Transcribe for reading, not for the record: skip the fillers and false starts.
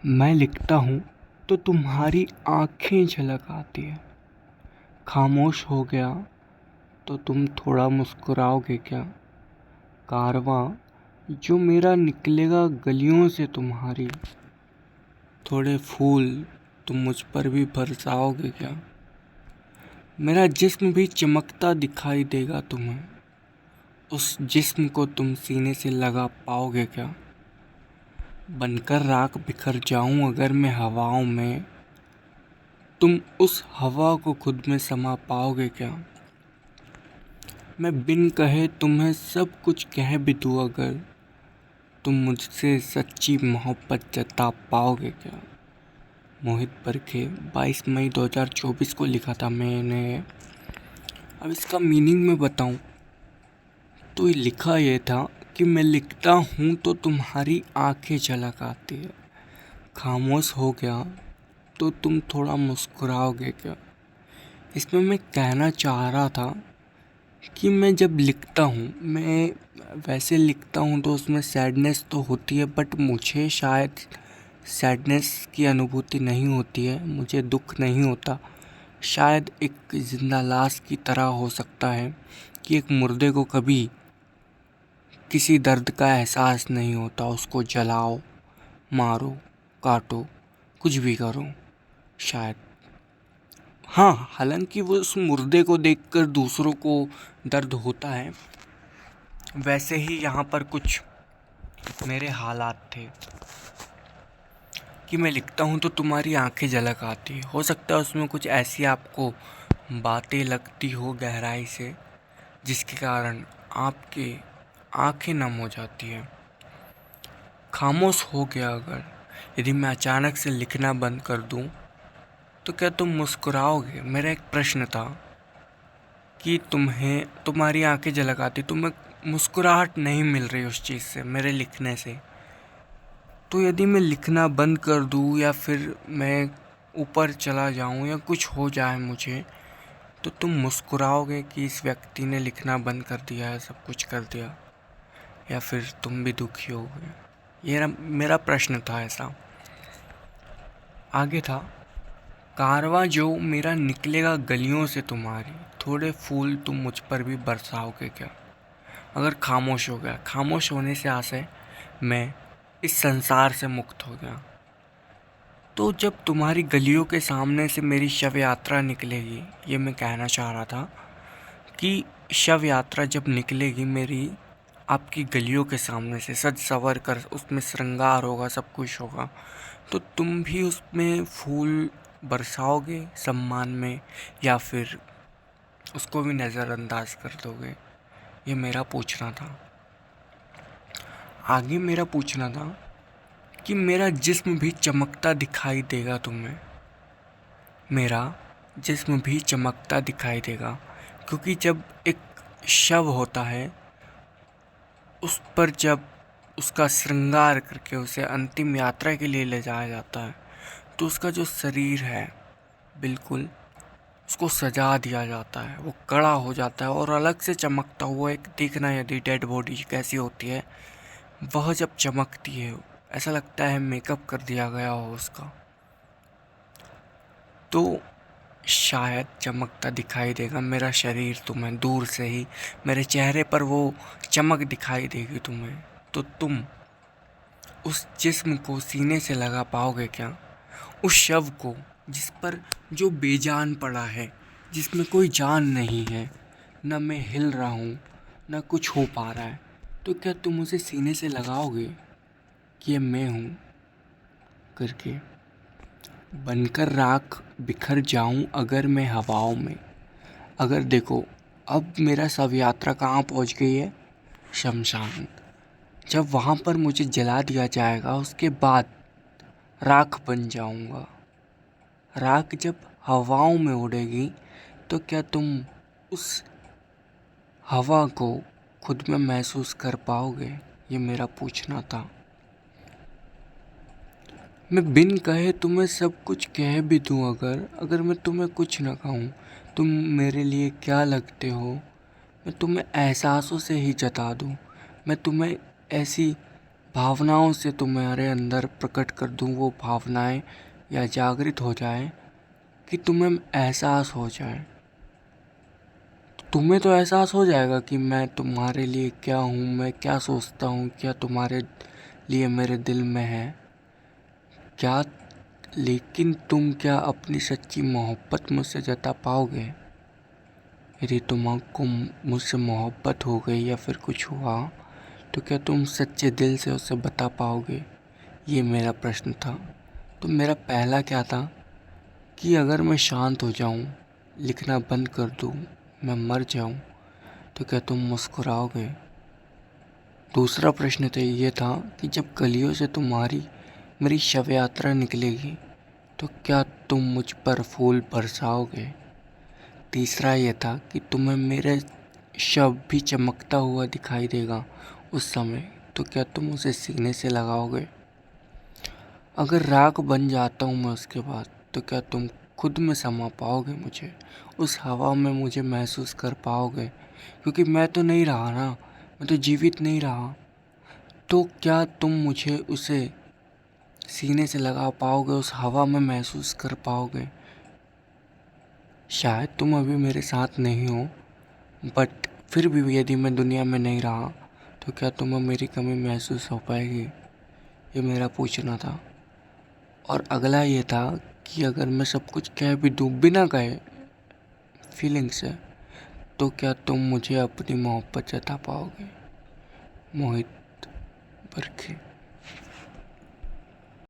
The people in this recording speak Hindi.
मैं लिखता हूँ तो तुम्हारी आँखें झलक आती है। खामोश हो गया तो तुम थोड़ा मुस्कुराओगे क्या? कारवां जो मेरा निकलेगा गलियों से तुम्हारी, थोड़े फूल तुम मुझ पर भी बरसाओगे क्या? मेरा जिस्म भी चमकता दिखाई देगा तुम्हें, उस जिस्म को तुम सीने से लगा पाओगे क्या? बनकर राख बिखर जाऊं अगर मैं हवाओं में, तुम उस हवा को खुद में समा पाओगे क्या? मैं बिन कहे तुम्हें सब कुछ कह भी दूँ अगर, तुम मुझसे सच्ची मोहब्बत जता पाओगे क्या? मोहित बरखे 22 मई 2024 को लिखा था मैंने। अब इसका मीनिंग मैं बताऊं तो लिखा ये था कि मैं लिखता हूँ तो तुम्हारी आंखें झलक आती है। खामोश हो गया तो तुम थोड़ा मुस्कुराओगे क्या? इसमें मैं कहना चाह रहा था कि मैं जब लिखता हूँ, मैं वैसे लिखता हूँ तो उसमें सैडनेस तो होती है, बट मुझे शायद सैडनेस की अनुभूति नहीं होती है, मुझे दुख नहीं होता। शायद एक जिंदा लाश की तरह हो सकता है कि एक मुर्दे को कभी किसी दर्द का एहसास नहीं होता। उसको जलाओ, मारो, काटो, कुछ भी करो शायद। हाँ, हालांकि वो उस मुर्दे को देखकर दूसरों को दर्द होता है, वैसे ही यहाँ पर कुछ मेरे हालात थे कि मैं लिखता हूँ तो तुम्हारी आंखें झलक आती है। हो सकता है उसमें कुछ ऐसी आपको बातें लगती हो गहराई से, जिसके कारण आपके आंखें नम हो जाती है। खामोश हो गया अगर, यदि मैं अचानक से लिखना बंद कर दूँ तो क्या तुम मुस्कुराओगे? मेरा एक प्रश्न था कि तुम्हारी आंखें झलक आती, तुम्हें मुस्कुराहट नहीं मिल रही उस चीज़ से, मेरे लिखने से। तो यदि मैं लिखना बंद कर दूँ या फिर मैं ऊपर चला जाऊँ या कुछ हो जाए मुझे, तो तुम मुस्कुराओगे कि इस व्यक्ति ने लिखना बंद कर दिया है, सब कुछ कर दिया, या फिर तुम भी दुखी होगे? ये मेरा प्रश्न था ऐसा। आगे था, कारवां जो मेरा निकलेगा गलियों से तुम्हारी, थोड़े फूल तुम मुझ पर भी बरसाओगे क्या? अगर खामोश हो गया, खामोश होने से आशय मैं इस संसार से मुक्त हो गया, तो जब तुम्हारी गलियों के सामने से मेरी शव यात्रा निकलेगी, ये मैं कहना चाह रहा था कि शव यात्रा जब निकलेगी मेरी आपकी गलियों के सामने से, सज संवर कर, उसमें श्रृंगार होगा, सब कुछ होगा, तो तुम भी उसमें फूल बरसाओगे सम्मान में, या फिर उसको भी नज़रअंदाज कर दोगे? ये मेरा पूछना था। आगे मेरा पूछना था कि मेरा जिस्म भी चमकता दिखाई देगा तुम्हें। मेरा जिस्म भी चमकता दिखाई देगा, क्योंकि जब एक शव होता है, उस पर जब उसका श्रृंगार करके उसे अंतिम यात्रा के लिए ले जाया जाता है, तो उसका जो शरीर है बिल्कुल उसको सजा दिया जाता है, वो कड़ा हो जाता है और अलग से चमकता हुआ एक देखना, यदि डेड बॉडी कैसी होती है, वह जब चमकती है ऐसा लगता है मेकअप कर दिया गया हो उसका, तो शायद चमकता दिखाई देगा मेरा शरीर तुम्हें। दूर से ही मेरे चेहरे पर वो चमक दिखाई देगी तुम्हें, तो तुम उस जिस्म को सीने से लगा पाओगे क्या? उस शव को जिस पर जो बेजान पड़ा है, जिसमें कोई जान नहीं है, न मैं हिल रहा हूँ न कुछ हो पा रहा है, तो क्या तुम उसे सीने से लगाओगे कि ये मैं हूँ करके? बनकर राख बिखर जाऊं अगर मैं हवाओं में। अगर देखो, अब मेरा शव यात्रा कहाँ पहुँच गई है? शमशान। जब वहाँ पर मुझे जला दिया जाएगा, उसके बाद राख बन जाऊंगा। राख जब हवाओं में उड़ेगी तो क्या तुम उस हवा को खुद में महसूस कर पाओगे? ये मेरा पूछना था। मैं बिन कहे तुम्हें सब कुछ कह भी दूँ अगर मैं तुम्हें कुछ न कहूँ, तुम मेरे लिए क्या लगते हो? मैं तुम्हें एहसासों से ही जता दूँ, मैं तुम्हें ऐसी भावनाओं से तुम्हारे अंदर प्रकट कर दूं वो भावनाएं, या जागृत हो जाए कि तुम्हें एहसास हो जाए। तुम्हें तो एहसास हो जाएगा कि मैं तुम्हारे लिए क्या हूँ, मैं क्या सोचता हूँ, क्या तुम्हारे लिए मेरे दिल में है क्या। लेकिन तुम क्या अपनी सच्ची मोहब्बत मुझसे जता पाओगे? यदि तुमको मुझसे मोहब्बत हो गई या फिर कुछ हुआ, तो क्या तुम सच्चे दिल से उसे बता पाओगे? ये मेरा प्रश्न था। तो मेरा पहला क्या था कि अगर मैं शांत हो जाऊं, लिखना बंद कर दूं, मैं मर जाऊं, तो क्या तुम मुस्कुराओगे? दूसरा प्रश्न तो ये था कि जब गलियों से तुम्हारी मेरी शव यात्रा निकलेगी, तो क्या तुम मुझ पर फूल बरसाओगे? तीसरा ये था कि तुम्हें मेरे शव भी चमकता हुआ दिखाई देगा उस समय, तो क्या तुम उसे सीने से लगाओगे? अगर राख बन जाता हूँ मैं उसके बाद, तो क्या तुम खुद में समा पाओगे मुझे, उस हवा में मुझे महसूस कर पाओगे? क्योंकि मैं तो नहीं रहा ना, मैं तो जीवित नहीं रहा। तो क्या तुम मुझे उसे सीने से लगा पाओगे, उस हवा में महसूस कर पाओगे? शायद तुम अभी मेरे साथ नहीं हो, बट फिर भी यदि मैं दुनिया में नहीं रहा, तो क्या तुम्हें मेरी कमी महसूस हो पाएगी? ये मेरा पूछना था। और अगला ये था कि अगर मैं सब कुछ कह भी दूँ बिना कहे, फीलिंग से, तो क्या तुम मुझे अपनी मोहब्बत जता पाओगे? मोहित बरखे।